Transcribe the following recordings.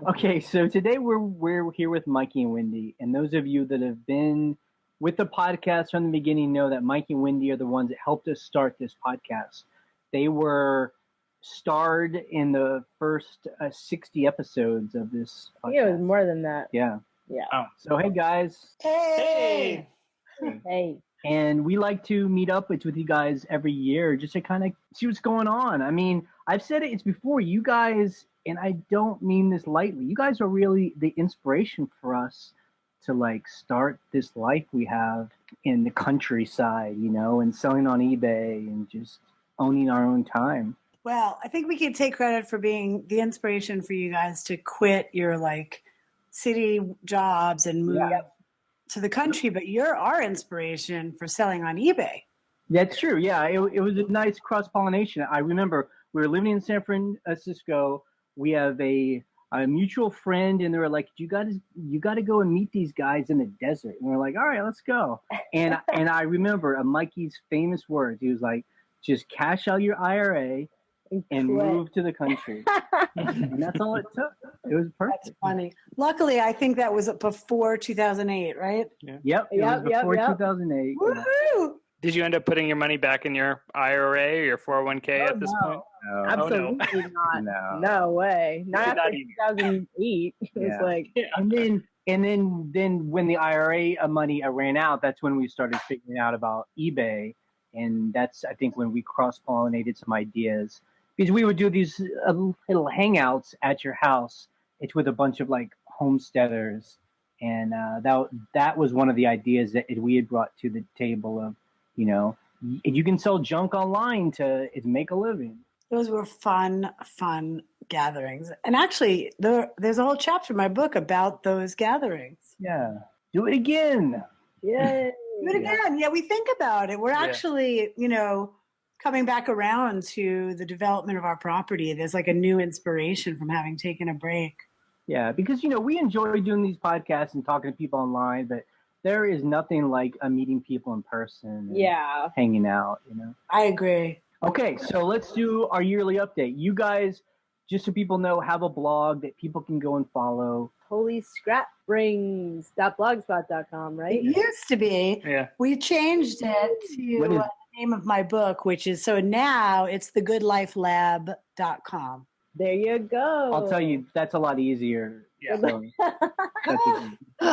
Okay, so today we're here with Mikey and Wendy, and those of you that have been with the podcast from the beginning know that Mikey and Wendy are the ones that helped us start this podcast. They were starred in the first 60 episodes of this podcast. Yeah, it was more than that. Yeah. Yeah. Oh. So hey guys. Hey. Hey. And we like to meet up with you guys every year just to kind of see what's going on. I mean, I've said it's before, you guys, and I don't mean this lightly, you guys are really the inspiration for us to like start this life we have in the countryside, you know, and selling on eBay and just owning our own time. Well, I think we can take credit for being the inspiration for you guys to quit your like city jobs and move to the country, but you're our inspiration for selling on eBay. That's true. Yeah, it was a nice cross-pollination. I remember we were living in San Francisco. We have a mutual friend, and they were like, you got to go and meet these guys in the desert. And we're like, all right, let's go. And I remember Mikey's famous words. He was like, just cash out your IRA and move to the country. And that's all it took. It was perfect. That's funny. Luckily, I think that was before 2008, right? Yeah. Yep. It was before 2008. Woohoo! Did you end up putting your money back in your IRA or your 401k at this point? No. Absolutely not. No way. Not after 2008. It was like, and then when the IRA money ran out, that's when we started figuring out about eBay, and that's I think when we cross-pollinated some ideas. Because we would do these little hangouts at your house. It's with a bunch of like homesteaders, and that was one of the ideas that we had brought to the table of, you know, you can sell junk online to make a living. Those were fun gatherings, and actually, there's a whole chapter in my book about those gatherings. Yeah, do it again. Yay! Do it again. Yeah, we think about it. We're actually, you know, coming back around to the development of our property. There's like a new inspiration from having taken a break. Yeah, because, you know, we enjoy doing these podcasts and talking to people online, but there is nothing like meeting people in person and hanging out, you know. I agree. Okay, so let's do our yearly update. You guys, just so people know, have a blog that people can go and follow. holyscrapbrings.blogspot.com, right? It used to be. Yeah. We changed it to the name of my book, which is, so now it's thegoodlifelab.com. There you go. I'll tell you, that's a lot easier. Yeah. So,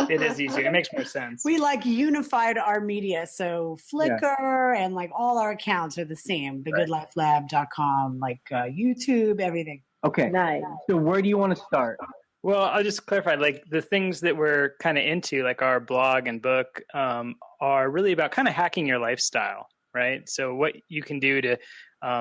It is easier. It makes more sense. We like unified our media. So Flickr and like all our accounts are the same. Thegoodlifelab.com, like YouTube, everything. Okay. Nice. So where do you want to start? Well, I'll just clarify, like the things that we're kind of into, like our blog and book, are really about kind of hacking your lifestyle, right? So what you can do to,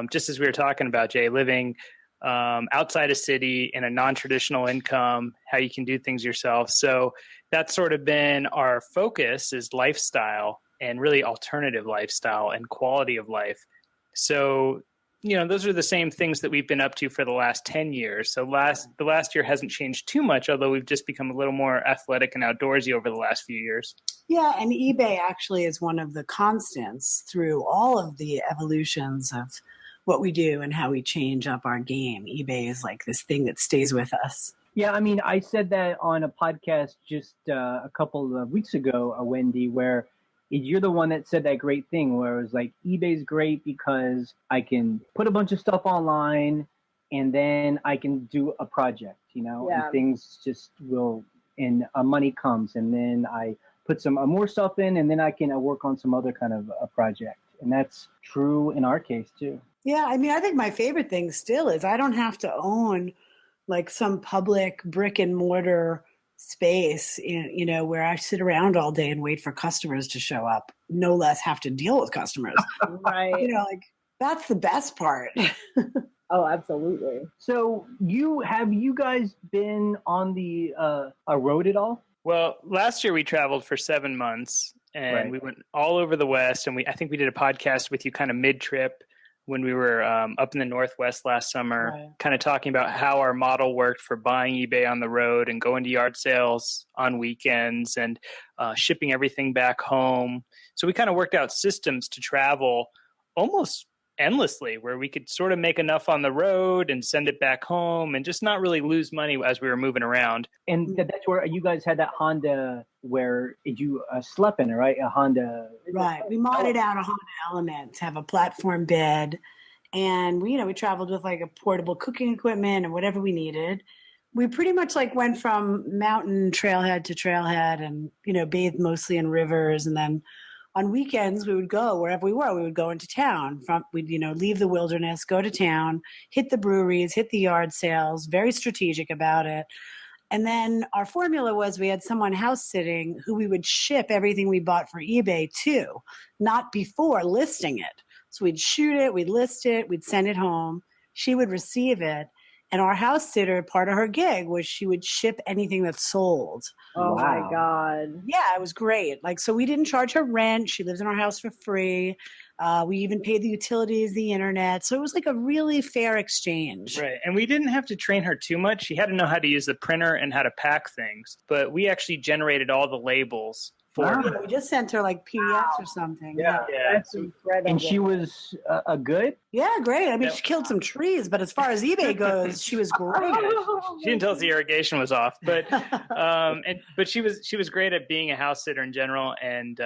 just as we were talking about, Jay, living outside a city in a non-traditional income, how you can do things yourself. So that's sort of been our focus, is lifestyle and really alternative lifestyle and quality of life. So, you know, those are the same things that we've been up to for the last 10 years. So the last year hasn't changed too much, although we've just become a little more athletic and outdoorsy over the last few years. Yeah, and eBay actually is one of the constants through all of the evolutions of what we do and how we change up our game. eBay is like this thing that stays with us. Yeah, I mean, I said that on a podcast just a couple of weeks ago, Wendy, where you're the one that said that great thing where it was like, eBay's great because I can put a bunch of stuff online and then I can do a project, you know, and things just will, and money comes, and then I put some more stuff in, and then I can work on some other kind of a project. And that's true in our case too. Yeah, I mean, I think my favorite thing still is I don't have to own like some public brick and mortar space, you know, where I sit around all day and wait for customers to show up, no less have to deal with customers. Right. You know, like that's the best part. Oh, absolutely. So you guys been on the road at all? Well, last year we traveled for 7 months and we went all over the West, and I think we did a podcast with you kind of mid-trip when we were up in the Northwest last summer, kind of talking about how our model worked for buying eBay on the road and going to yard sales on weekends and shipping everything back home. So we kind of worked out systems to travel almost endlessly, where we could sort of make enough on the road and send it back home and just not really lose money as we were moving around. And that's where you guys had that Honda where you slept in it, right? A Honda. Right. We modded out a Honda Element to have a platform bed. And we traveled with like a portable cooking equipment and whatever we needed. We pretty much like went from mountain trailhead to trailhead and, bathed mostly in rivers. And then on weekends we would go wherever we were. We would go into town. We'd, leave the wilderness, go to town, hit the breweries, hit the yard sales, very strategic about it. And then our formula was we had someone house sitting who we would ship everything we bought for eBay to, not before listing it. So we'd shoot it, we'd list it, we'd send it home. She would receive it. And our house sitter, part of her gig was she would ship anything that sold. Oh, wow. My God. Yeah, it was great. So we didn't charge her rent. She lives in our house for free. We even paid the utilities, the internet. So it was like a really fair exchange. Right. And we didn't have to train her too much. She had to know how to use the printer and how to pack things. But we actually generated all the labels for her. Yeah, we just sent her like PDFs or something. Yeah. That's incredible. And she was a good? Yeah, great. I mean, she killed some trees, but as far as eBay goes, she was great. She didn't tell us the irrigation was off, but but she was great at being a house sitter in general and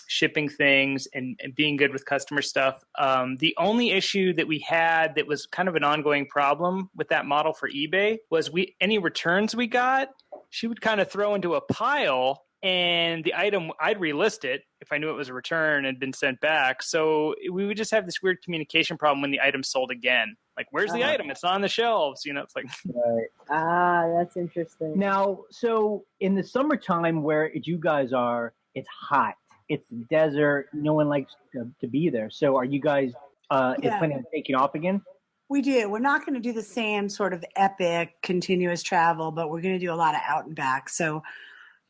shipping things and being good with customer stuff. The only issue that we had that was kind of an ongoing problem with that model for eBay was any returns we got, she would kind of throw into a pile. And the item, I'd relist it if I knew it was a return and had been sent back. So we would just have this weird communication problem when the item sold again. Like, where's the item? It's not on the shelves. It's like. Right. That's interesting. Now, so in the summertime where you guys are, it's hot. It's desert. No one likes to be there. So are you guys planning on taking off again? We do. We're not going to do the same sort of epic continuous travel, but we're going to do a lot of out and back. So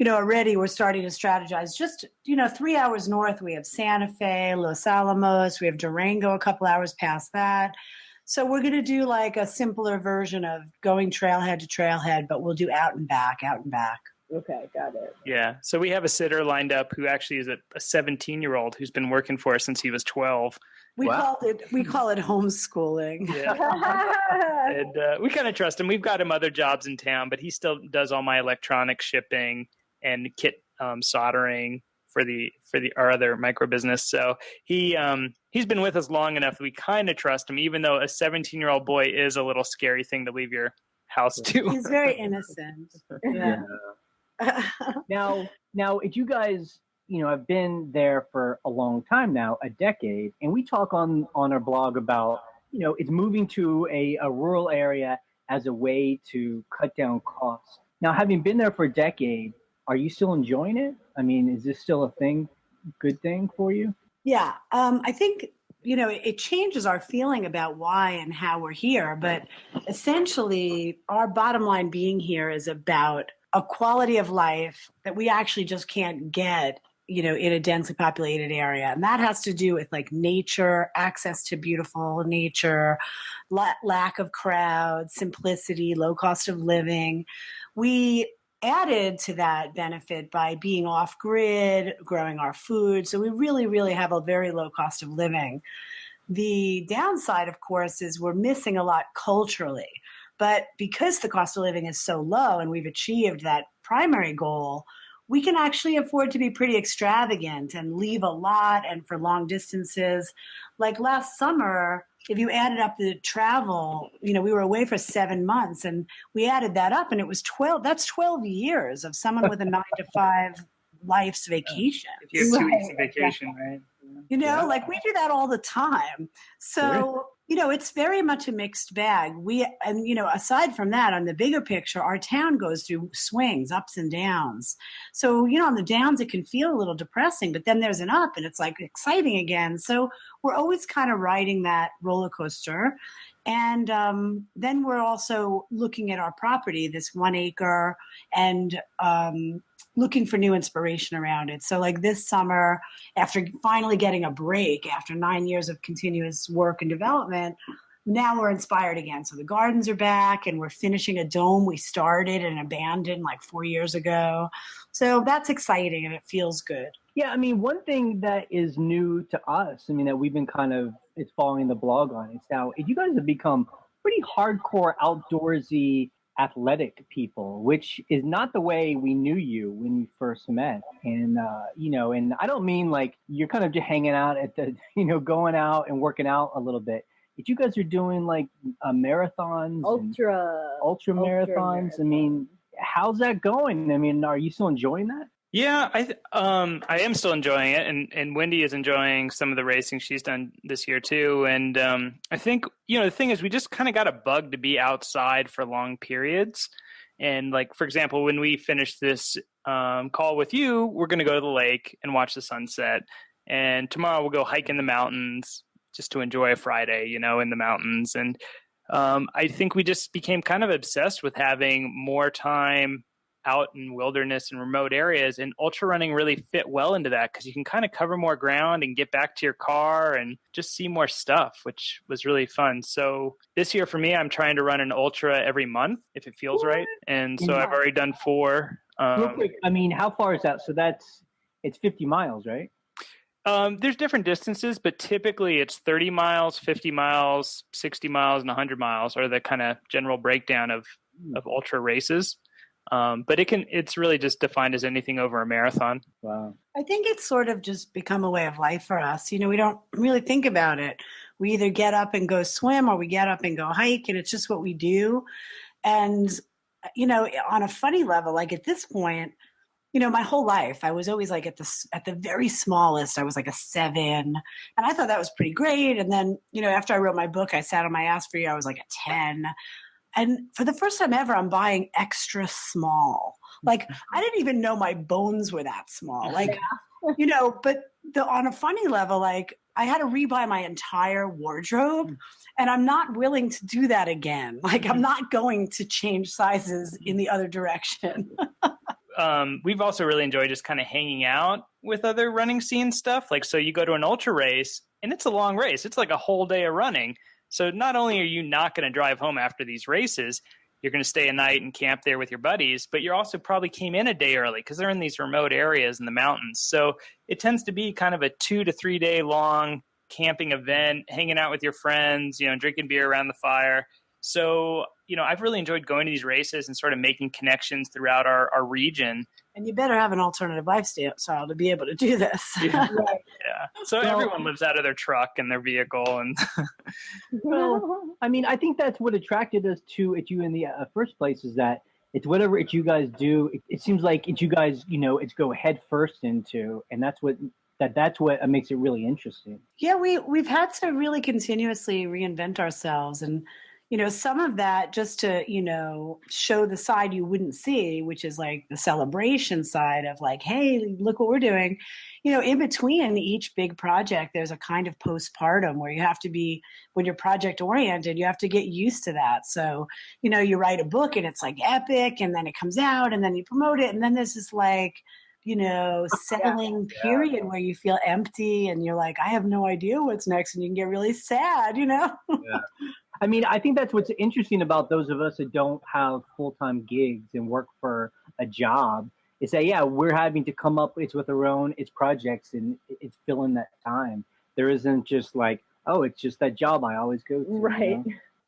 already we're starting to strategize. Just, 3 hours north, we have Santa Fe, Los Alamos. We have Durango a couple hours past that. So we're going to do like a simpler version of going trailhead to trailhead, but we'll do out and back. Okay, got it. Yeah. So we have a sitter lined up who actually is a 17-year-old who's been working for us since he was 12. We call it homeschooling. Yeah. And we kind of trust him. We've got him other jobs in town, but he still does all my electronic shipping and kit soldering for our other micro business. So he's been with us long enough that we kind of trust him, even though a 17-year-old boy is a little scary thing to leave your house to. He's very innocent. Yeah. Now, if you guys, have been there for a long time now, a decade, and we talk on our blog about, it's moving to a rural area as a way to cut down costs. Now, having been there for a decade, are you still enjoying it? I mean, is this still a good thing for you? Yeah. I think, it changes our feeling about why and how we're here. But essentially, our bottom line being here is about a quality of life that we actually just can't get, in a densely populated area. And that has to do with like nature, access to beautiful nature, lack of crowds, simplicity, low cost of living. We added to that benefit by being off grid, growing our food. So we really, really have a very low cost of living. The downside, of course, is we're missing a lot culturally. But because the cost of living is so low and we've achieved that primary goal, we can actually afford to be pretty extravagant and leave a lot and for long distances. Like last summer, if you added up the travel, we were away for 7 months and we added that up and it was 12 years of someone with a 9-to-5 life's vacation. If you have 2 weeks of vacation, right? Like we do that all the time. So, it's very much a mixed bag. Aside from that, on the bigger picture, our town goes through swings, ups and downs. So, on the downs, it can feel a little depressing, but then there's an up and it's like exciting again. So we're always kind of riding that roller coaster. And then we're also looking at our property, this 1 acre, and looking for new inspiration around it. So like this summer, after finally getting a break after 9 years of continuous work and development, now we're inspired again. So the gardens are back and we're finishing a dome we started and abandoned like 4 years ago. So that's exciting and it feels good. Yeah, I mean, one thing that is new to us, I mean, that we've been kind of it's following the blog on, it's now you guys have become pretty hardcore outdoorsy athletic people, which is not the way we knew you when we first met. And and I don't mean like you're kind of just hanging out at the, going out and working out a little bit. But you guys are doing like marathons, ultra marathons. I mean, how's that going? I mean, are you still enjoying that? Yeah, I am still enjoying it, and Wendy is enjoying some of the racing she's done this year too. And I think the thing is we just kind of got a bug to be outside for long periods. And like for example, when we finish this call with you, we're going to go to the lake and watch the sunset. And tomorrow we'll go hike in the mountains just to enjoy a Friday, in the mountains. And I think we just became kind of obsessed with having more time out in wilderness and remote areas, and ultra running really fit well into that because you can kind of cover more ground and get back to your car and just see more stuff, which was really fun. So this year for me, I'm trying to run an ultra every month if it feels right. And so I've already done 4. Real quick, I mean, how far is that? So it's 50 miles, right? There's different distances, but typically it's 30 miles, 50 miles, 60 miles, and 100 miles are the kind of general breakdown of ultra races. But it's really just defined as anything over a marathon. Wow. I think it's sort of just become a way of life for us. We don't really think about it. We either get up and go swim or we get up and go hike, and it's just what we do. And, on a funny level, like at this point, my whole life, I was always like at the very smallest, I was like a 7. And I thought that was pretty great. And then, after I wrote my book, I sat on my ass for you. I was like a 10. And for the first time ever, I'm buying extra small. Like, I didn't even know my bones were that small. Like, but on a funny level, like, I had to rebuy my entire wardrobe, and I'm not willing to do that again. Like, I'm not going to change sizes in the other direction. We've also really enjoyed just kind of hanging out with other running scene stuff. Like, so you go to an ultra race, and it's a long race. It's like a whole day of running. So not only are you not going to drive home after these races, you're going to stay a night and camp there with your buddies, but you also probably came in a day early because they're in these remote areas in the mountains. So it tends to be kind of a 2 to 3 day long camping event, hanging out with your friends, drinking beer around the fire. So, I've really enjoyed going to these races and sort of making connections throughout our region. And you better have an alternative lifestyle to be able to do this. Yeah. Yeah. So everyone lives out of their truck and their vehicle. And well, I mean, I think that's what attracted us to you in the first place is that it's whatever you guys do. It seems like you guys, it's go head first into, and that's what makes it really interesting. Yeah, we've had to really continuously reinvent ourselves, and some of that just to, show the side you wouldn't see, which is like the celebration side of like, hey, look what we're doing. In between each big project, there's a kind of postpartum where you have to be, when you're project oriented, you have to get used to that. So, you write a book and it's like epic, and then it comes out and then you promote it. And then there's this like, settling period where you feel empty and you're like, I have no idea what's next. And you can get really sad, Yeah. I mean, I think that's what's interesting about those of us that don't have full-time gigs and work for a job is that, we're having to come up with our own projects, and it's filling that time. There isn't just like, oh, it's just that job I always go to. Right.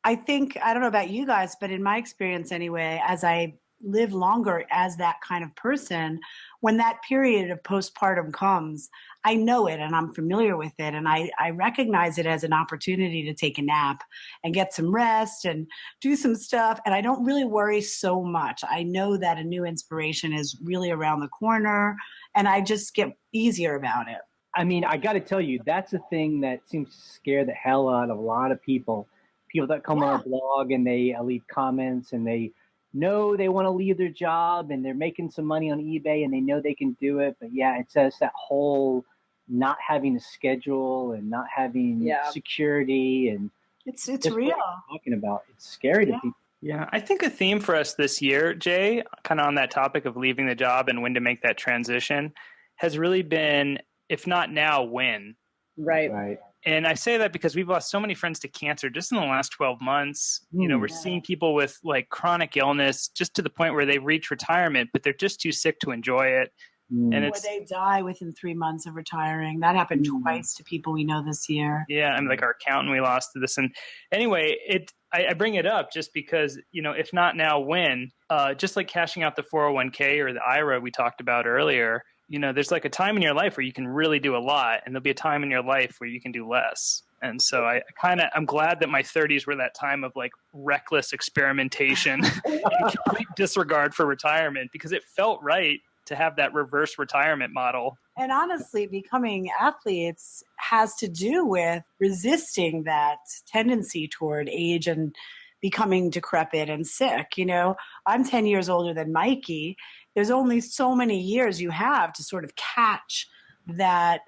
I think, I don't know about you guys, but in my experience anyway, as I live longer as that kind of person, when that period of postpartum comes, I know it and I'm familiar with it, and I recognize it as an opportunity to take a nap and get some rest and do some stuff, and I don't really worry so much. I know that a new inspiration is really around the corner, and I just get easier about it. I mean, I got to tell you, that's a thing that seems to scare the hell out of a lot of people that come on our blog and they leave comments and they know they want to leave their job and they're making some money on eBay and they know they can do it. But it says that whole not having a schedule and not having security, and it's real. Talking about it's scary to people. Yeah, I think a theme for us this year, Jay, kind of on that topic of leaving the job and when to make that transition, has really been, if not now, when. Right. And I say that because we've lost so many friends to cancer just in the last 12 months. We're seeing people with like chronic illness just to the point where they've reached retirement, but they're just too sick to enjoy it. And or they die within 3 months of retiring. That happened twice to people we know this year. Yeah, and like our accountant we lost to this. And anyway, I bring it up just because, if not now, when? Just like cashing out the 401k or the IRA we talked about earlier, there's like a time in your life where you can really do a lot, and there'll be a time in your life where you can do less. And so I'm glad that my 30s were that time of like reckless experimentation and complete disregard for retirement, because it felt right to have that reverse retirement model. And honestly, becoming athletes has to do with resisting that tendency toward age and becoming decrepit and sick. I'm 10 years older than Mikey. There's only so many years you have to sort of catch that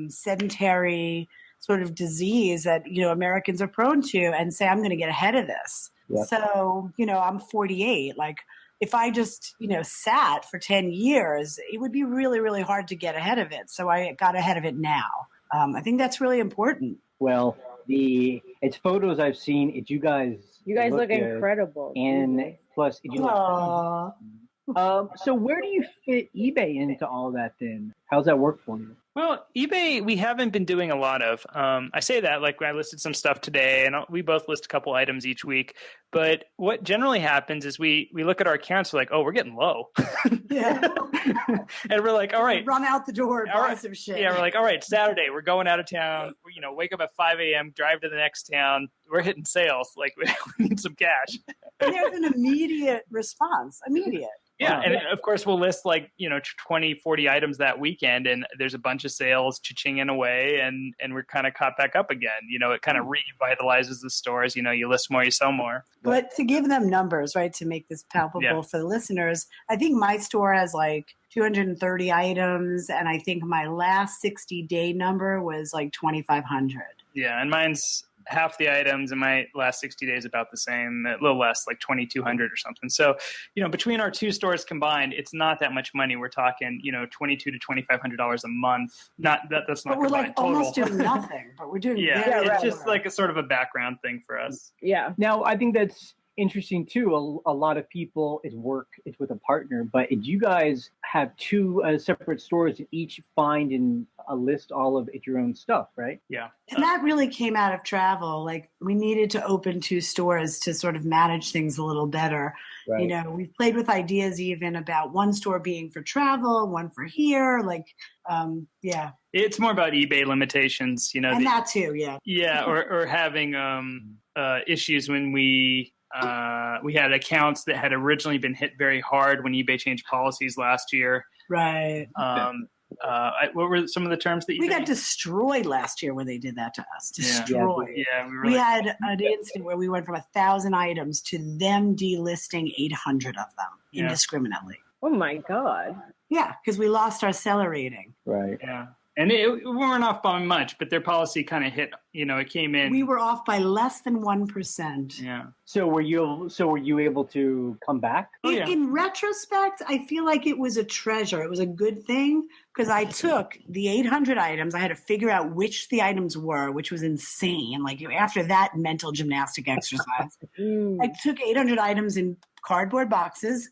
sedentary sort of disease that, Americans are prone to, and say, I'm going to get ahead of this. Yep. So, I'm 48. Like, if I just, sat for 10 years, it would be really, really hard to get ahead of it. So I got ahead of it now. I think that's really important. Well, it's photos I've seen. It's you guys. You guys look incredible. And plus, you look. So where do you fit eBay into all that then? How's that work for you? Well, eBay, we haven't been doing a lot of. I say that, like I listed some stuff today, and we both list a couple items each week. But what generally happens is we look at our accounts, we're like, oh, we're getting low. Yeah. And we're like, all right. Run out the door and buy some shit. Yeah, we're like, all right, Saturday, we're going out of town. Wake up at 5 a.m., drive to the next town. We're hitting sales. Like, we need some cash. And there's an immediate response. Immediate. Yeah, and of course we'll list 20, 40 items that weekend, and there's a bunch of sales cha-chinging away, and we're kind of caught back up again. It kind of revitalizes the stores. You list more, you sell more. But to give them numbers, right, to make this palpable for the listeners, I think my store has like 230 items, and I think my last 60-day number was like 2,500. Yeah, and mine's half the items in my last 60 days about the same, a little less, like 2,200 or something. So, between our two stores combined, it's not that much money. We're talking, $2,200 to $2,500 a month. That's not. But we're like total. Almost doing nothing. But we're doing it's just like a sort of a background thing for us. Yeah. Now I think that's interesting too. A lot of people, it's with a partner, but you guys have two separate stores and each find and list all of your own stuff, right? Yeah. And that really came out of travel. Like, we needed to open two stores to sort of manage things a little better. Right. We've played with ideas even about one store being for travel, one for here. Like, yeah. It's more about eBay limitations, And that too, yeah. Yeah, or having issues when we had accounts that had originally been hit very hard when eBay changed policies last year. Right. What were some of the terms that we got destroyed last year when they did that to us? Destroyed. Yeah, we had an incident where we went from 1,000 items to them delisting 800 of them indiscriminately. Oh my God. Yeah, because we lost our seller rating. Right. Yeah. And we weren't off by much, but their policy kind of hit, it came in. We were off by less than 1%. Yeah. So were you able to come back? In retrospect, I feel like it was a treasure. It was a good thing because I took the 800 items. I had to figure out which the items were, which was insane. Like, after that mental gymnastic exercise, I took 800 items in cardboard boxes.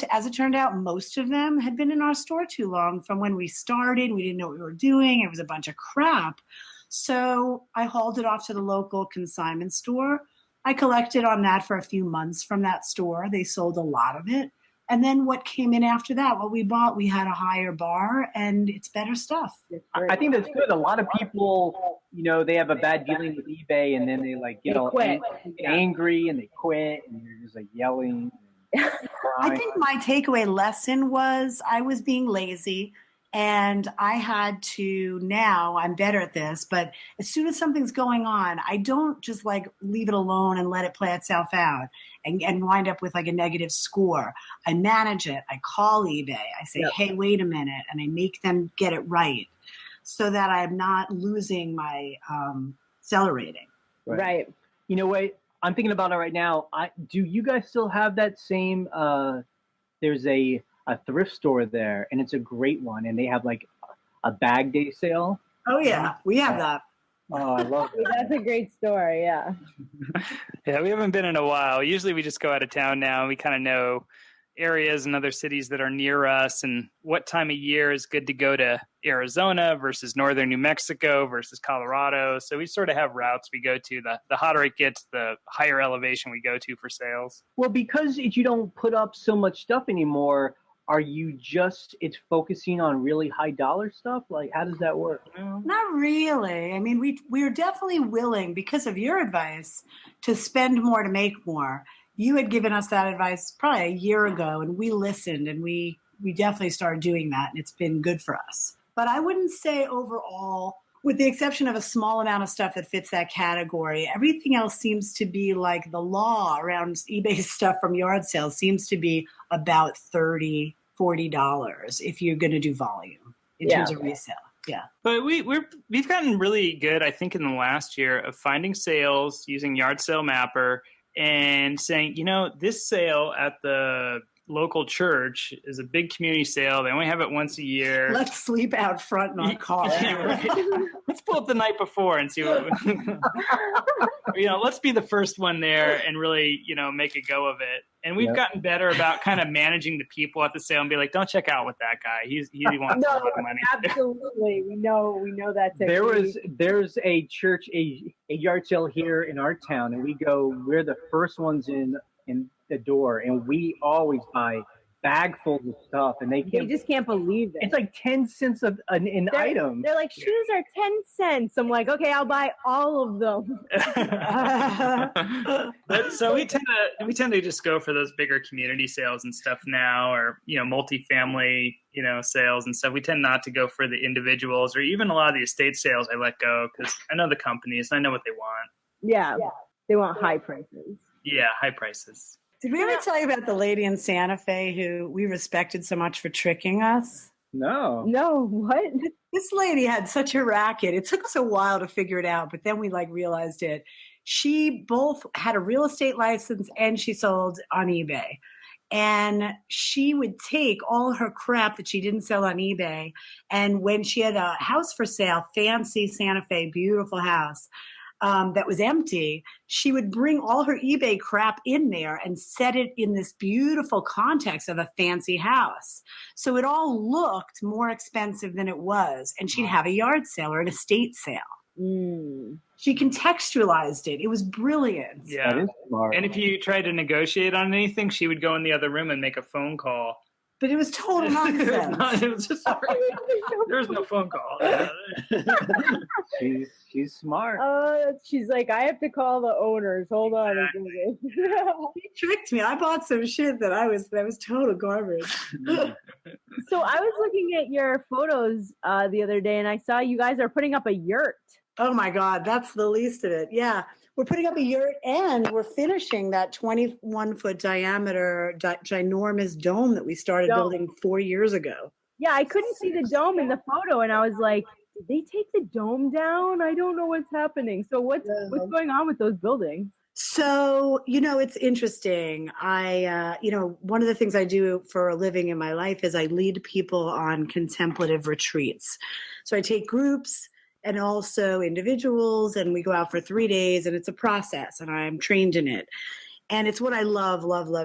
As it turned out, most of them had been in our store too long from when we started. We didn't know what we were doing. It was a bunch of crap. So I hauled it off to the local consignment store. I collected on that for a few months from that store. They sold a lot of it. And then what came in after that, what we bought, we had a higher bar, and it's better stuff. I think that's good. A lot of people, they have a bad dealing with eBay, and then they quit. Angry, and they quit, and they're just like yelling. I think my takeaway lesson was I was being lazy, and I had to, now I'm better at this, but as soon as something's going on, I don't just leave it alone and let it play itself out and wind up with a negative score. I manage it. I call eBay. I say, hey, wait a minute, and I make them get it right so that I'm not losing my seller rating. Right. You know what? I'm thinking about it right now. Do you guys still have that same? There's a thrift store there, and it's a great one, and they have a bag day sale. Oh yeah, we have that. Oh, I love it. That's a great story. Yeah. Yeah, we haven't been in a while. Usually, we just go out of town now. We kind of know, areas and other cities that are near us, and what time of year is good to go to Arizona versus northern New Mexico versus Colorado. So we sort of have routes we go to. The hotter it gets, the higher elevation we go to for sales. Well, because you don't put up so much stuff anymore, are you it's focusing on really high dollar stuff? Like, how does that work? Not really. I mean, we're definitely willing, because of your advice, to spend more to make more. You had given us that advice probably a year ago, and we listened, and we definitely started doing that, and it's been good for us. But I wouldn't say overall, with the exception of a small amount of stuff that fits that category, everything else seems to be like the law around eBay stuff from yard sales seems to be about $30, $40 if you're going to do volume in terms of resale. Yeah. But we've gotten really good, I think, in the last year of finding sales using Yard Sale Mapper and saying, this sale at the local church is a big community sale. They only have it once a year. Let's sleep out front in our car. Yeah, right. Let's pull up the night before and see what, let's be the first one there and really, make a go of it. And we've gotten better about kind of managing the people at the sale and be like, don't check out with that guy. He wants a lot of money. Absolutely. We know that technique. There's a church, a yard sale here in our town, and we're the first ones in the door, and we always buy bagfuls of stuff, and they just can't believe it. It's like 10 cents an item. They're like, shoes are 10 cents. I'm like, okay, I'll buy all of them. So we tend to just go for those bigger community sales and stuff now, or multifamily sales and stuff. We tend not to go for the individuals, or even a lot of the estate sales I let go, because I know the companies and I know what they want. Yeah. They want high prices. Yeah, high prices. Did we ever tell you about the lady in Santa Fe who we respected so much for tricking us? No. What? This lady had such a racket. It took us a while to figure it out, but then we realized it. She both had a real estate license and she sold on eBay. And she would take all her crap that she didn't sell on eBay. And when she had a house for sale, fancy Santa Fe, beautiful house, that was empty, she would bring all her eBay crap in there and set it in this beautiful context of a fancy house. So it all looked more expensive than it was. And she'd have a yard sale or an estate sale. She contextualized it. It was brilliant. Yeah. That is smart. And if you tried to negotiate on anything, she would go in the other room and make a phone call. But it was total nonsense. It was just there was no phone call. She's smart. She's like, I have to call the owners. Hold on. He tricked me. I bought some shit that was total garbage. So I was looking at your photos the other day, and I saw you guys are putting up a yurt. Oh my God, that's the least of it. Yeah. We're putting up a yurt and we're finishing that 21-foot diameter ginormous dome that we started building 4 years ago. Yeah, I couldn't see the dome in the photo, and I was like, did they take the dome down? I don't know what's happening. So what's going on with those buildings? So, it's interesting. I, one of the things I do for a living in my life is I lead people on contemplative retreats. So I take groups and also individuals, and we go out for 3 days, and it's a process, and I'm trained in it. And it's what I love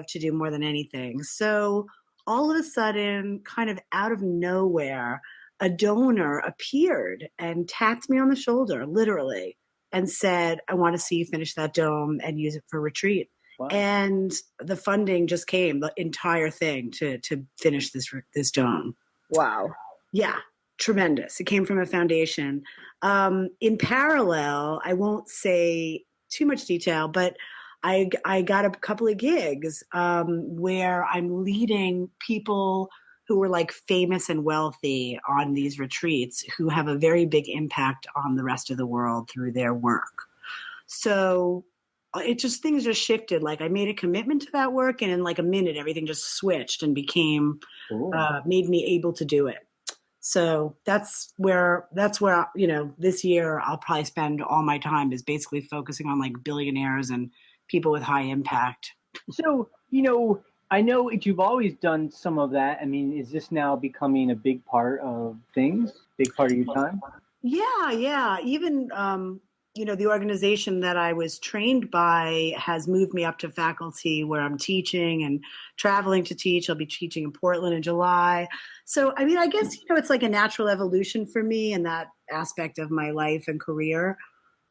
to do more than anything. So all of a sudden, kind of out of nowhere, a donor appeared and tapped me on the shoulder, literally, and said, I want to see you finish that dome and use it for retreat. Wow. And the funding just came, the entire thing, to finish this dome. Wow. Yeah. Tremendous. It came from a foundation. In parallel, I won't say too much detail, but I got a couple of gigs where I'm leading people who were famous and wealthy on these retreats who have a very big impact on the rest of the world through their work. So things just shifted. I made a commitment to that work, and in a minute, everything just switched and became, made me able to do it. So that's where, this year I'll probably spend all my time is basically focusing on billionaires and people with high impact. So, I know you've always done some of that. I mean, is this now becoming a big part of things? Big part of your time? Yeah. Even the organization that I was trained by has moved me up to faculty where I'm teaching and traveling to teach. I'll be teaching in Portland in July. So, I mean, I guess, it's like a natural evolution for me in that aspect of my life and career.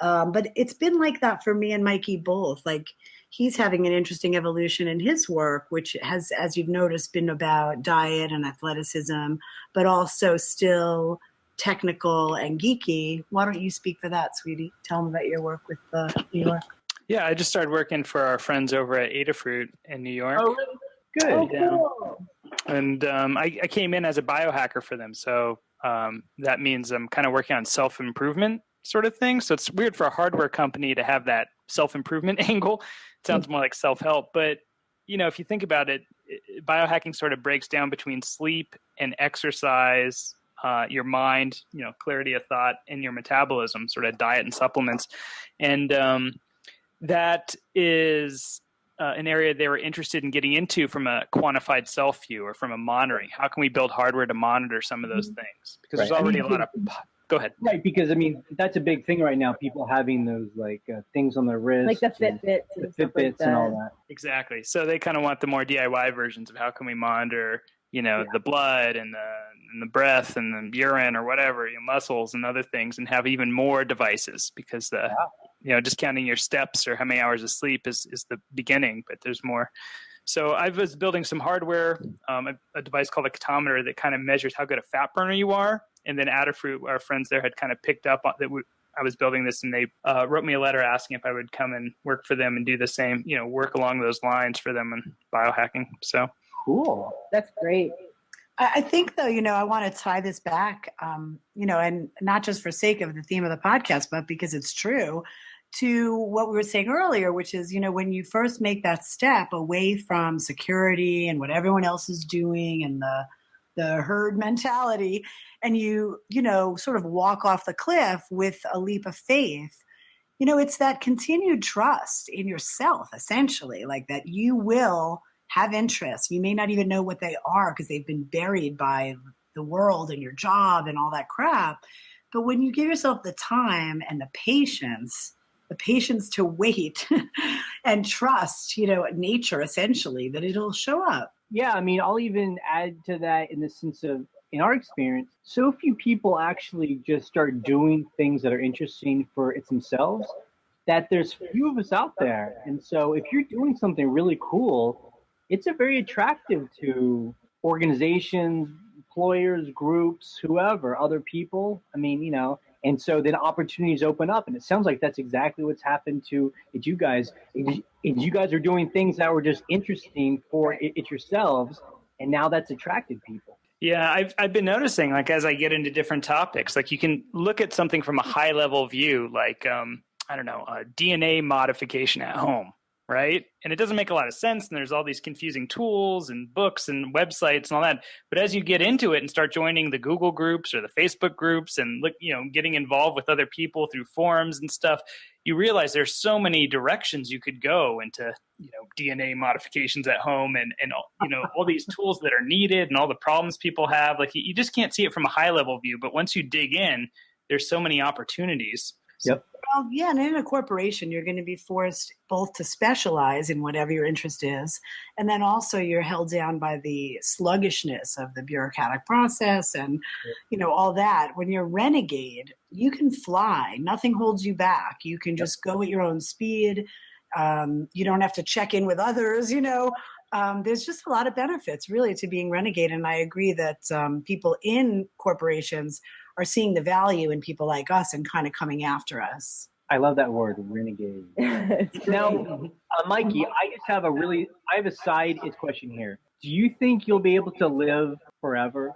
But it's been like that for me and Mikey both. Like, he's having an interesting evolution in his work, which has, as you've noticed, been about diet and athleticism, but also still technical and geeky. Why don't you speak for that, sweetie? Tell them about your work with New York. Yeah, I just started working for our friends over at Adafruit in New York. Oh, really? Good. Oh, cool. And I came in as a biohacker for them. So that means I'm kind of working on self-improvement sort of thing. So it's weird for a hardware company to have that self-improvement angle. It sounds more like self-help. But, if you think about it, biohacking sort of breaks down between sleep and exercise, your mind, clarity of thought, and your metabolism, sort of diet and supplements. And that is an area they were interested in getting into from a quantified self view or from a monitoring. How can we build hardware to monitor some of those things? Because there's already a lot of... Go ahead. Right, because, that's a big thing right now. People having those, things on their wrist. Like the Fitbits. The Fitbits and all that. Exactly. So they kind of want the more DIY versions of how can we monitor, the blood and the breath and the urine or whatever, muscles and other things, and have even more devices because just counting your steps or how many hours of sleep is the beginning, but there's more. So I was building some hardware, a device called a ketometer that kind of measures how good a fat burner you are. And then Adafruit, our friends there, had kind of picked up on that I was building this, and they wrote me a letter asking if I would come and work for them and do the same, work along those lines for them in biohacking. So cool. That's great. I think, though, I want to tie this back, and not just for sake of the theme of the podcast, but because it's true, to what we were saying earlier, which is, when you first make that step away from security and what everyone else is doing and the herd mentality, and you sort of walk off the cliff with a leap of faith, it's that continued trust in yourself, essentially, like that you will have interests. You may not even know what they are because they've been buried by the world and your job and all that crap. But when you give yourself the time and the patience to wait and trust, nature, essentially, that it'll show up. Yeah, I'll even add to that in the sense of, in our experience, so few people actually just start doing things that are interesting for it's themselves, that there's few of us out there. And so if you're doing something really cool, it's a very attractive to organizations, employers, groups, whoever, other people. And so then opportunities open up, and it sounds like that's exactly what's happened to you guys. You guys are doing things that were just interesting for it yourselves, and now that's attracted people. Yeah, I've been noticing, as I get into different topics, you can look at something from a high level view, DNA modification at home, right? And it doesn't make a lot of sense, and there's all these confusing tools and books and websites and all that. But as you get into it and start joining the Google groups or the Facebook groups and getting involved with other people through forums and stuff, you realize there's so many directions you could go into, DNA modifications at home and all these tools that are needed and all the problems people have. You just can't see it from a high level view. But once you dig in, there's so many opportunities. Yep. Well, yeah, and in a corporation, you're going to be forced both to specialize in whatever your interest is, and then also you're held down by the sluggishness of the bureaucratic process and, all that. When you're renegade, you can fly. Nothing holds you back. You can just go at your own speed. You don't have to check in with others, There's just a lot of benefits, really, to being renegade, and I agree that people in corporations are seeing the value in people like us and kind of coming after us. I love that word, renegade. Now, Mikey, I have a side question here. Do you think you'll be able to live forever?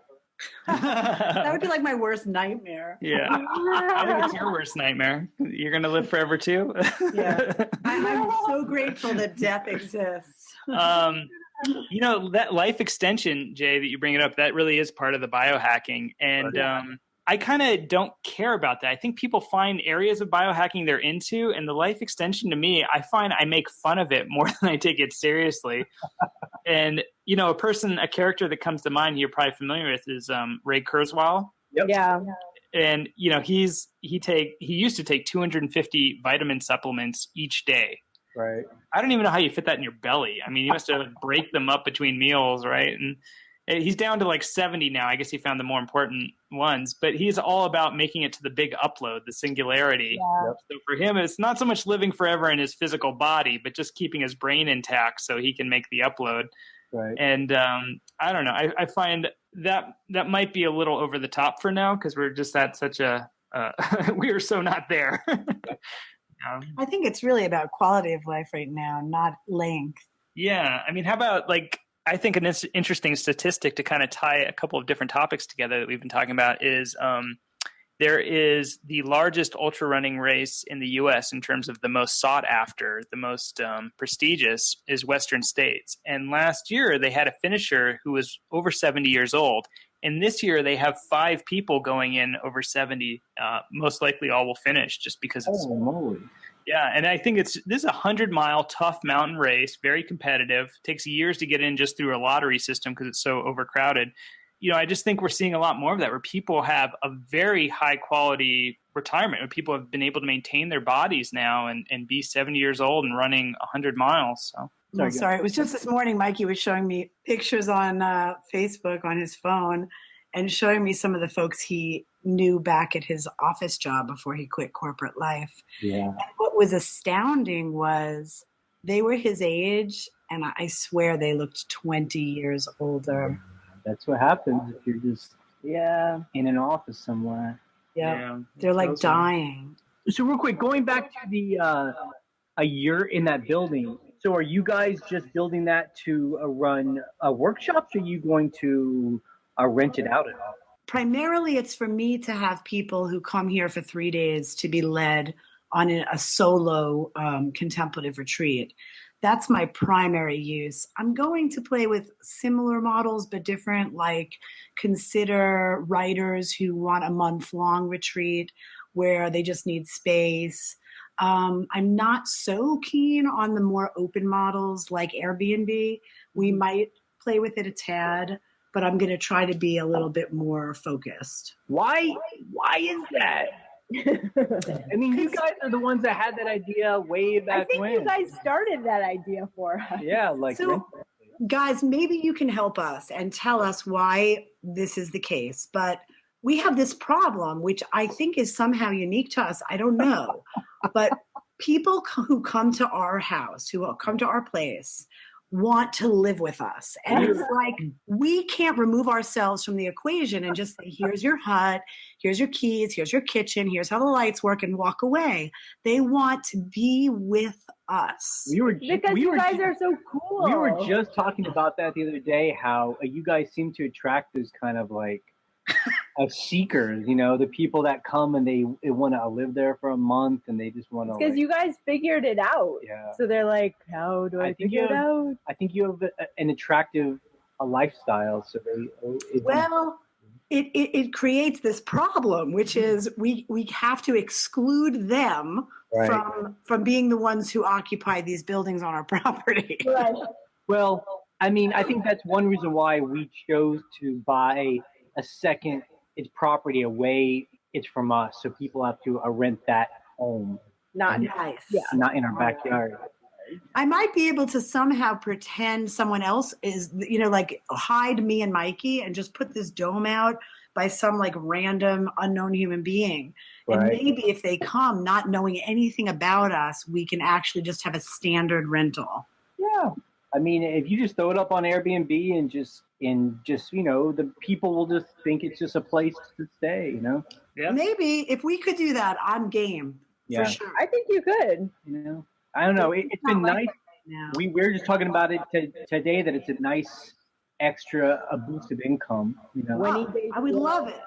That would be like my worst nightmare. Yeah. I think it's your worst nightmare. You're going to live forever too? Yeah. I'm so grateful that death exists. That life extension, Jay, that you bring it up, that really is part of the biohacking. And I kind of don't care about that. I think people find areas of biohacking they're into, and the life extension to me, I find I make fun of it more than I take it seriously. And, a character that comes to mind you're probably familiar with is Ray Kurzweil. Yep. Yeah. and he used to take 250 vitamin supplements each day. Right. I don't even know how you fit that in your belly. I mean, you must have break them up between meals, right? And he's down to like 70 now. I guess he found the more important ones, but he's all about making it to the big upload, the singularity. Yeah. So for him, it's not so much living forever in his physical body, but just keeping his brain intact so he can make the upload. Right. And I don't know. I find that might be a little over the top for now because we're just at such a we are so not there. I think it's really about quality of life right now, not length. Yeah. I mean, how about I think an interesting statistic to kind of tie a couple of different topics together that we've been talking about is there is the largest ultra running race in the U.S. in terms of the most sought after, the most prestigious is Western States. And last year they had a finisher who was over 70 years old. And this year they have 5 people going in over 70. Most likely all will finish just because it's... Oh, moly. Yeah, and I think this is a 100-mile tough mountain race, very competitive. Takes years to get in just through a lottery system because it's so overcrowded. I just think we're seeing a lot more of that where people have a very high-quality retirement, where people have been able to maintain their bodies now and be 70 years old and running 100 miles. So. Sorry. It was just this morning Mikey was showing me pictures on Facebook on his phone and showing me some of the folks he knew back at his office job before he quit corporate life. Yeah. And what was astounding was they were his age, and I swear they looked 20 years older. That's what happens if you're just in an office somewhere. Yeah. They're like dying. So real quick, going back to the a year in that building. So are you guys just building that to run workshops, or are you going to rent it out at all? Primarily, it's for me to have people who come here for 3 days to be led on a solo contemplative retreat. That's my primary use. I'm going to play with similar models, but different, like consider writers who want a month-long retreat where they just need space. I'm not so keen on the more open models like Airbnb. We might play with it a tad, but I'm going to try to be a little bit more focused. Why is that? I mean, you guys are the ones that had that idea way back when. I think you guys started that idea for us. Yeah, guys, maybe you can help us and tell us why this is the case. But we have this problem, which I think is somehow unique to us. I don't know. But people who come to our house, who come to our place, want to live with us. And it's like, we can't remove ourselves from the equation and just say, here's your hut, here's your keys, here's your kitchen, here's how the lights work, and walk away. They want to be with us. Because you guys are so cool. We were just talking about that the other day, how you guys seem to attract those kind of like seekers, the people that come and they want to live there for a month and they just want to. Because you guys figured it out. Yeah. So they're like, how do I figure it out? I think you have an attractive lifestyle. So it creates this problem, which is we have to exclude them from being the ones who occupy these buildings on our property. Right. Well, I mean, I think that's one reason why we chose to buy a second property away. It's from us, so people have to rent that home. Not nice. Yeah. Not in our backyard. I might be able to somehow pretend someone else is, like hide me and Mikey and just put this dome out by some like random unknown human being. Right. And maybe if they come not knowing anything about us, we can actually just have a standard rental. Yeah. I mean, if you just throw it up on Airbnb and just the people will just think it's just a place to stay, Yeah. Maybe if we could do that, I'm game. Yeah. For sure. I think you could. I don't know. It's been nice. We were just talking about it today, that it's a nice extra boost of income. I would love it.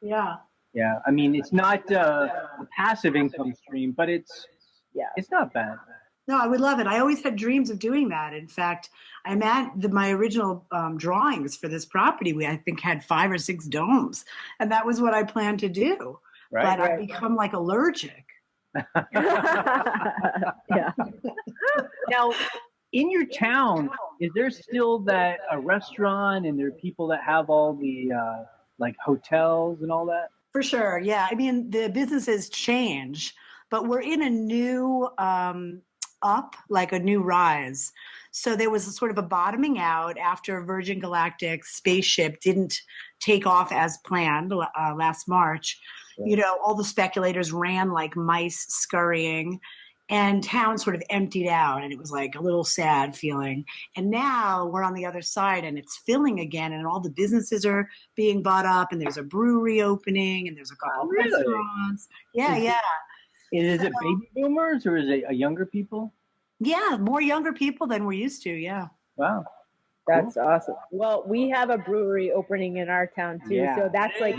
Yeah. Yeah. I mean, it's not a passive income stream, but it's not bad. No, I would love it. I always had dreams of doing that. In fact, I'm at my original drawings for this property. We, I think, had 5 or 6 domes, and that was what I planned to do. Right, but I become like allergic. Yeah. Now, in your town, is there still a restaurant, and there are people that have all the like hotels and all that? For sure. Yeah. I mean, the businesses change, but we're in a new like a new rise. So there was a sort of a bottoming out after Virgin Galactic spaceship didn't take off as planned last March. Yeah. You know, all the speculators ran like mice scurrying, and town sort of emptied out, and it was like a little sad feeling. And now we're on the other side, and it's filling again, and all the businesses are being bought up, and there's a brewery opening, and there's a couple restaurants. Yeah, Is it baby boomers or is it younger people? Yeah, more younger people than we're used to. Yeah. Wow. That's awesome. Well, we have a brewery opening in our town too. Yeah. So that's like,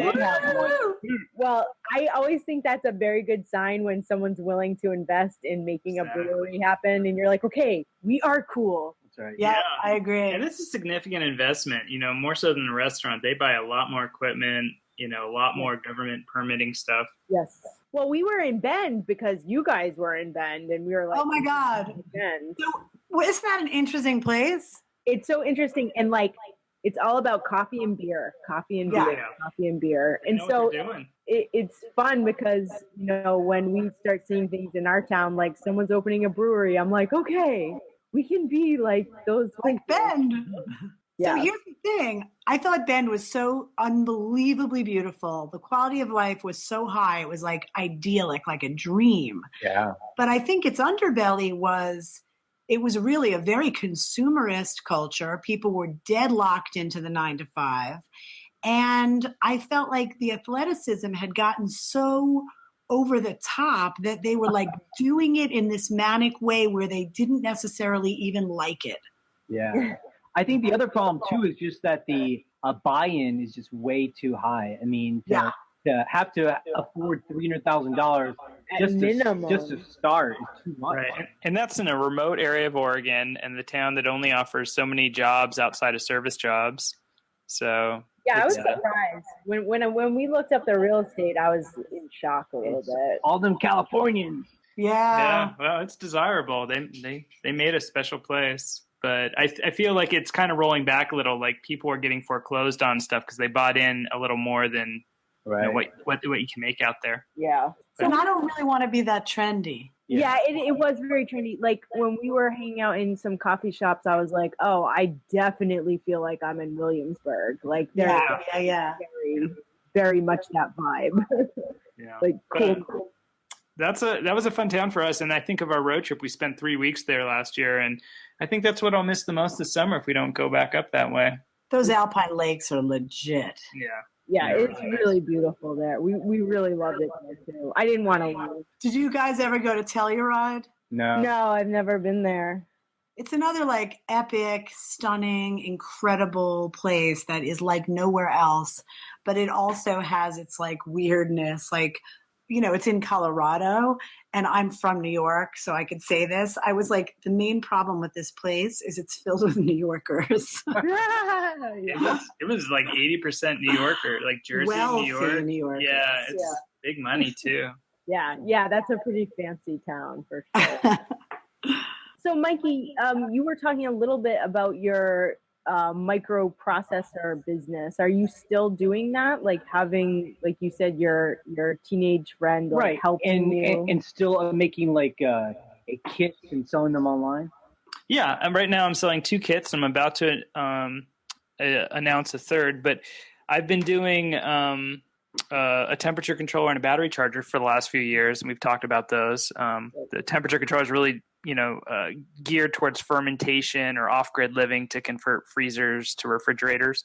well, I always think that's a very good sign when someone's willing to invest in making a brewery happen. And you're like, okay, we are cool. That's right. Yeah, I agree. And it's a significant investment, you know, more so than the restaurant. They buy a lot more equipment, you know, a lot more government permitting stuff. Yes. Well, we were in Bend because you guys were in Bend, and we were like, oh my God. Bend. So, isn't that an interesting place? It's so interesting, and like it's all about coffee and beer. And so it's fun because, you know, when we start seeing things in our town, like someone's opening a brewery, I'm like, okay, we can be like those like Bend. Yeah. So here's the thing. I thought Bend was so unbelievably beautiful. The quality of life was so high. It was like idyllic, like a dream. Yeah. But I think its underbelly was, it was really a very consumerist culture. People were deadlocked into the 9 to 5. And I felt like the athleticism had gotten so over the top that they were like doing it in this manic way where they didn't necessarily even like it. Yeah. I think the other problem too is just that the buy-in is just way too high. I mean, to have to afford $300,000 just to start is too much. Right, and that's in a remote area of Oregon, and the town that only offers so many jobs outside of service jobs. So yeah, I was surprised when we looked up the real estate. I was in shock a little bit. All them Californians. Yeah. Well, it's desirable. They made a special place. But I feel like it's kind of rolling back a little. Like people are getting foreclosed on stuff because they bought in a little more than you know, what you can make out there. Yeah. So I don't really want to be that trendy. Yeah, it was very trendy. Like when we were hanging out in some coffee shops, I was like, oh, I definitely feel like I'm in Williamsburg. Like very, very much that vibe. Yeah. Like cool. That was a fun town for us, and I think of our road trip. We spent 3 weeks there last year, and I think that's what I'll miss the most this summer if we don't go back up that way. Those alpine lakes are legit. Yeah, it's really beautiful there. We really loved it there too. I didn't want to leave. Did you guys ever go to Telluride? No, I've never been there. It's another like epic, stunning, incredible place that is like nowhere else, but it also has its like weirdness, like. You know, it's in Colorado, and I'm from New York, so I could say this. I was like, the main problem with this place is it's filled with New Yorkers. It was like 80% New Yorker, like Jersey, Wealthy New York. Yeah, it's big money too. Yeah, that's a pretty fancy town for sure. So, Mikey, you were talking a little bit about your microprocessor business. Are you still doing that? Like having, like you said, your teenage friend like helping you? And still making like a kits and selling them online? Yeah, right now I'm selling 2 kits. I'm about to announce a third, but I've been doing a temperature controller and a battery charger for the last few years, and we've talked about those. The temperature controller is really geared towards fermentation or off-grid living to convert freezers to refrigerators.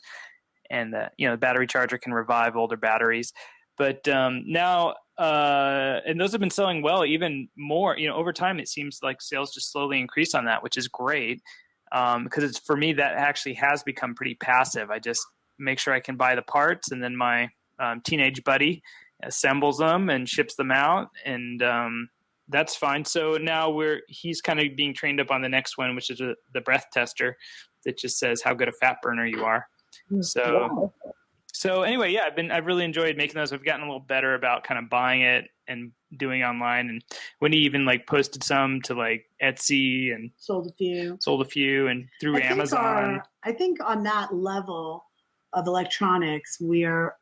And the battery charger can revive older batteries. But now, and those have been selling well, even more, over time, it seems like sales just slowly increase on that, which is great. Because for me, that actually has become pretty passive. I just make sure I can buy the parts, and then my teenage buddy assembles them and ships them out. And that's fine. So now he's kind of being trained up on the next one, which is the breath tester that just says how good a fat burner you are. So anyway, yeah, I've really enjoyed making those. I've gotten a little better about kind of buying it and doing online. And Wendy even like posted some to like Etsy and sold a few, and through Amazon. I think on that level, of electronics,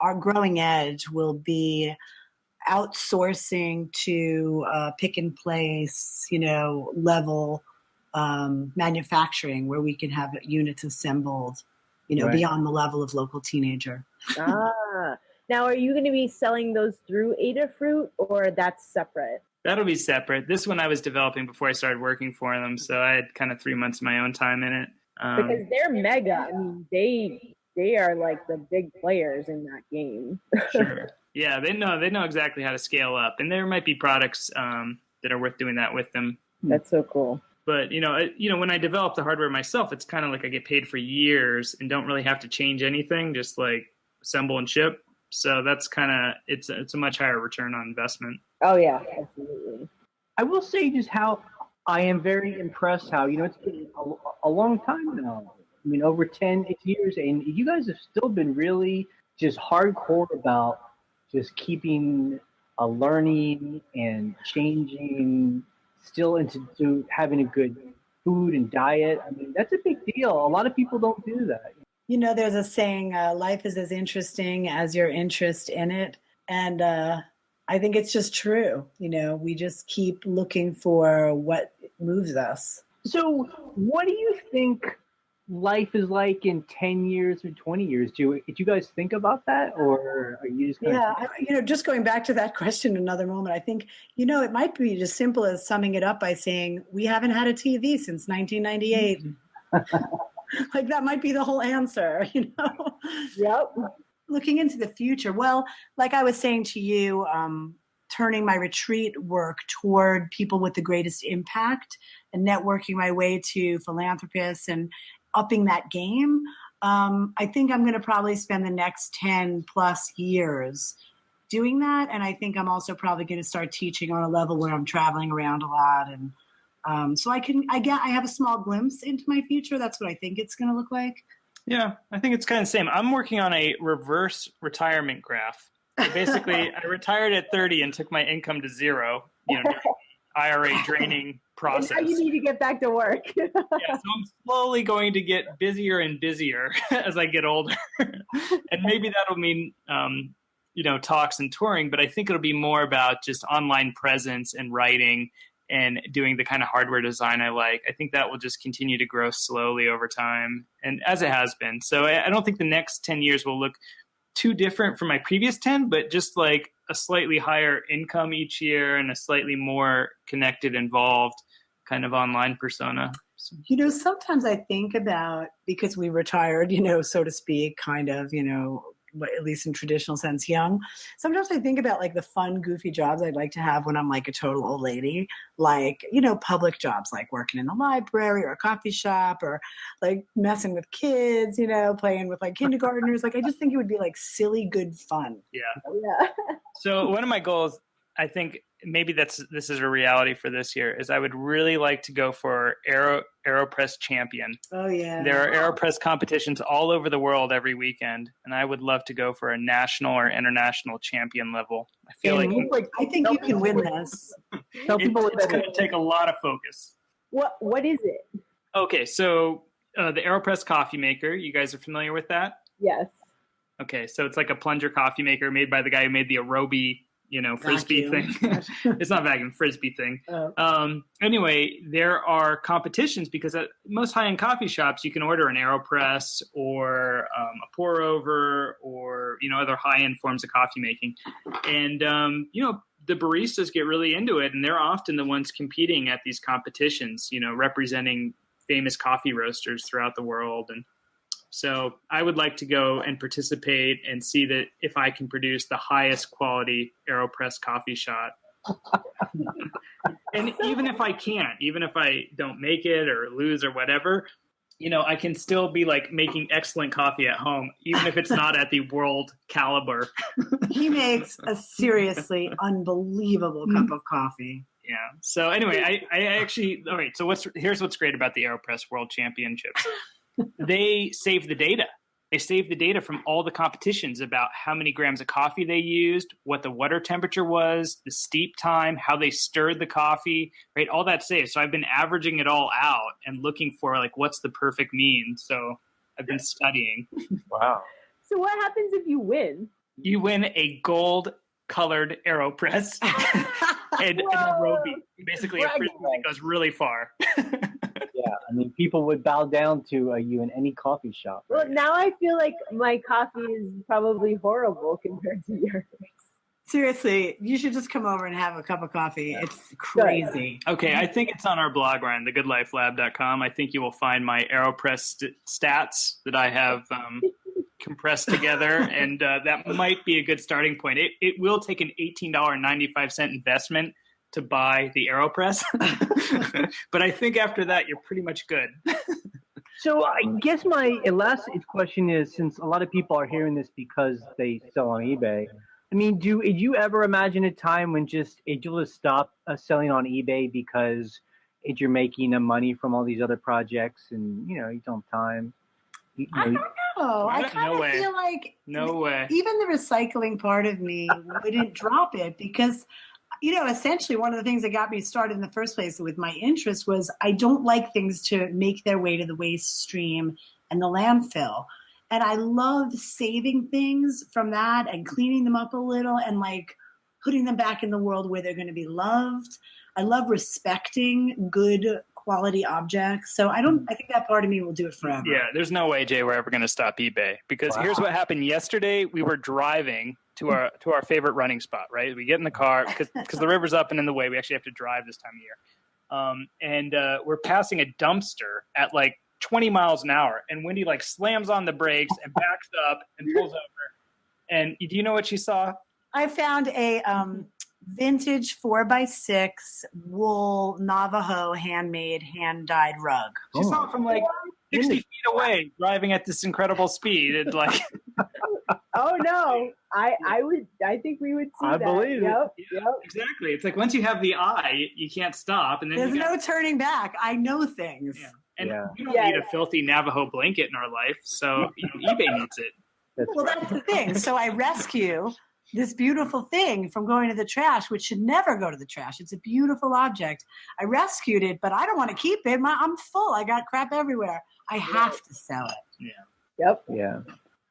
our growing edge will be outsourcing to pick and place, level manufacturing where we can have units assembled, Right. beyond the level of local teenager. Now, are you going to be selling those through Adafruit, or that's separate? That'll be separate. This one I was developing before I started working for them, so I had kind of 3 months of my own time in it. Because they're mega. I mean, they are like the big players in that game. Sure. Yeah, they know exactly how to scale up, and there might be products that are worth doing that with them. That's so cool. But when I develop the hardware myself, it's kind of like I get paid for years and don't really have to change anything, just like assemble and ship. So that's kind of it's a much higher return on investment. Oh yeah, absolutely. I will say just how I am very impressed how, it's been a long time now. I mean, over 10 years, and you guys have still been really just hardcore about just keeping learning and changing, still into having a good food and diet. I mean, that's a big deal. A lot of people don't do that. There's a saying, life is as interesting as your interest in it. And I think it's just true. We just keep looking for what moves us. So what do you think life is like in 10 years or 20 years? Do you guys think about that, or are you just just going back to that question another moment, I think, it might be as simple as summing it up by saying we haven't had a TV since 1998. Like that might be the whole answer, Yep. Looking into the future. Well, like I was saying to you, turning my retreat work toward people with the greatest impact and networking my way to philanthropists and upping that game. I think I'm going to probably spend the next 10 plus years doing that. And I think I'm also probably going to start teaching on a level where I'm traveling around a lot. And so I have a small glimpse into my future. That's what I think it's going to look like. Yeah, I think it's kind of the same. I'm working on a reverse retirement graph. So basically, I retired at 30 and took my income to zero, IRA draining process. And now you need to get back to work. So I'm slowly going to get busier and busier as I get older. And maybe that'll mean, talks and touring, but I think it'll be more about just online presence and writing and doing the kind of hardware design I like. I think that will just continue to grow slowly over time, and as it has been. So I don't think the next 10 years will look too different from my previous 10, but just like a slightly higher income each year and a slightly more connected, involved kind of online persona. Sometimes I think about, because we retired, so to speak, kind of, at least in traditional sense, young. Sometimes I think about like the fun, goofy jobs I'd like to have when I'm like a total old lady, like, public jobs, like working in the library or a coffee shop, or like messing with kids, playing with like kindergartners. Like, I just think it would be like silly, good fun. Yeah. So one of my goals, I think maybe this is a reality for this year, is I would really like to go for AeroPress champion. Oh yeah. There are AeroPress competitions all over the world every weekend, and I would love to go for a national or international champion level. I feel I think you can win this. Tell people it's going to take a lot of focus. What is it? Okay, so the AeroPress coffee maker, you guys are familiar with that? Yes. Okay, so it's like a plunger coffee maker made by the guy who made the Arobi frisbee vacuum thing. It's not vacuum, frisbee thing. Oh. Anyway, there are competitions because at most high-end coffee shops, you can order an AeroPress or a pour over or, other high-end forms of coffee making. And, the baristas get really into it, and they're often the ones competing at these competitions, representing famous coffee roasters throughout the world. And so I would like to go and participate and see that if I can produce the highest quality AeroPress coffee shot. And even if I can't, even if I don't make it or lose or whatever, I can still be like making excellent coffee at home, even if it's not at the world caliber. He makes a seriously unbelievable cup of coffee. Yeah. So anyway, I actually, all right. So here's what's great about the AeroPress World Championships. They save the data. They save the data from all the competitions about how many grams of coffee they used, what the water temperature was, the steep time, how they stirred the coffee, right? All that saved. So I've been averaging it all out and looking for like what's the perfect mean. So I've been studying. Wow. So what happens if you win? You win a gold-colored AeroPress and a Roby. Basically, a frisbee that goes really far. Yeah, I mean, people would bow down to you in any coffee shop. Well, now I feel like my coffee is probably horrible compared to yours. Seriously, you should just come over and have a cup of coffee. It's crazy. Okay, I think it's on our blog, Ryan, thegoodlifelab.com. I think you will find my AeroPress stats that I have compressed together, and that might be a good starting point. It will take an $18.95 investment to buy the AeroPress, but I think after that, you're pretty much good. So I guess my last question is, since a lot of people are hearing this because they sell on eBay, I mean, did you ever imagine a time when you'll just stop selling on eBay because you're making money from all these other projects and, you don't have time? I don't know. I kind of feel like even the recycling part of me wouldn't drop it because, essentially one of the things that got me started in the first place with my interest was I don't like things to make their way to the waste stream and the landfill. And I love saving things from that and cleaning them up a little and like putting them back in the world where they're going to be loved. I love respecting good quality objects. So I think that part of me will do it forever. Yeah, there's no way, Jay, we're ever going to stop eBay because here's what happened yesterday. We were driving to our favorite running spot, right? We get in the car because the river's up and in the way. We actually have to drive this time of year. And we're passing a dumpster at like 20 miles an hour, and Wendy like slams on the brakes and backs up and pulls over. And do you know what she saw? I found a vintage 4x6 wool Navajo handmade, hand-dyed rug. She saw it from like 60 feet away, driving at this incredible speed. And like, oh no, I think we would see I that. believe it. Yep. Exactly. It's like once you have the eye, you can't stop. And then there's no turning back. I know things. Yeah. And we don't need a filthy Navajo blanket in our life, so eBay needs it. That's the thing. So I rescue this beautiful thing from going to the trash, which should never go to the trash. It's a beautiful object. I rescued it, but I don't want to keep it. I'm full. I got crap everywhere. I have to sell it. Yeah. Yep. Yeah.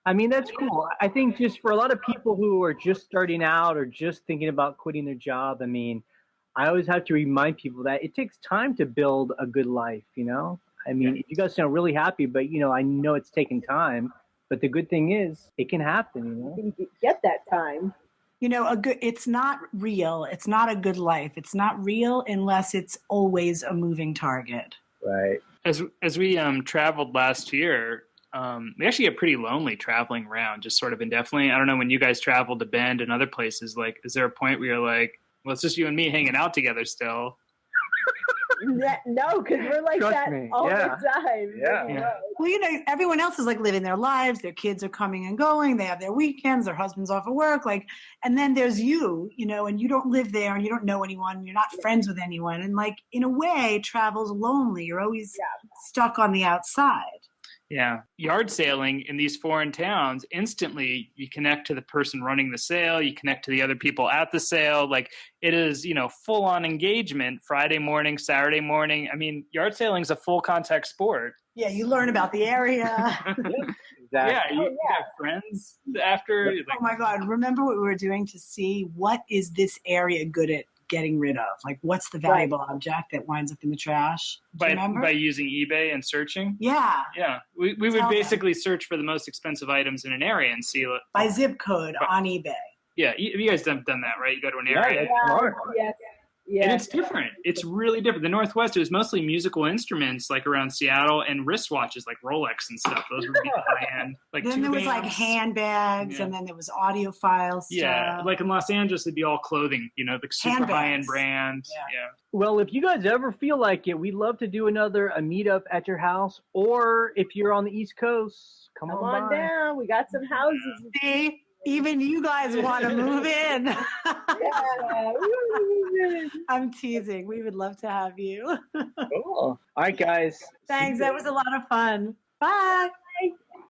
I mean, that's cool. I think just for a lot of people who are just starting out or just thinking about quitting their job, I mean, I always have to remind people that it takes time to build a good life, I mean, you guys sound really happy, but, I know it's taking time. But the good thing is it can happen, You can get that time. It's not real. It's not a good life. It's not real unless it's always a moving target. Right. As we traveled last year, we actually get pretty lonely traveling around, just sort of indefinitely. I don't know, when you guys traveled to Bend and other places, like, is there a point where you're like, well, it's just you and me hanging out together still? No, because we're like that all the time. Yeah. Well, everyone else is like living their lives. Their kids are coming and going. They have their weekends. Their husband's off at work. And then there's you, and you don't live there and you don't know anyone. You're not friends with anyone. And in a way, travel's lonely. You're always stuck on the outside. Yeah. Yard sailing in these foreign towns, instantly you connect to the person running the sale. You connect to the other people at the sale. Like, it is, full on engagement Friday morning, Saturday morning. I mean, yard sailing is a full contact sport. Yeah. You learn about the area. Exactly. Yeah. You have friends after. Oh my God. Remember what we were doing to see what is this area good at getting rid of? Like, what's the valuable object that winds up in the trash? By using eBay and searching? Yeah. Yeah. We would basically search for the most expensive items in an area and see. By zip code on eBay. Yeah. You guys have done that, right? You go to an area. Yeah. And it's different. It's really different. The Northwest, it was mostly musical instruments, like around Seattle, and wristwatches like Rolex and stuff. Those were the high end. Then there was handbags, and then there was audiophile stuff. Yeah, like in Los Angeles, it'd be all clothing. The super high end brand. Yeah. Well, if you guys ever feel like it, we'd love to do a meetup at your house, or if you're on the East Coast, come on down. We got some houses. See? Even you guys want to move in. I'm teasing. We would love to have you. Cool. All right, guys. Thanks. That was a lot of fun. Bye.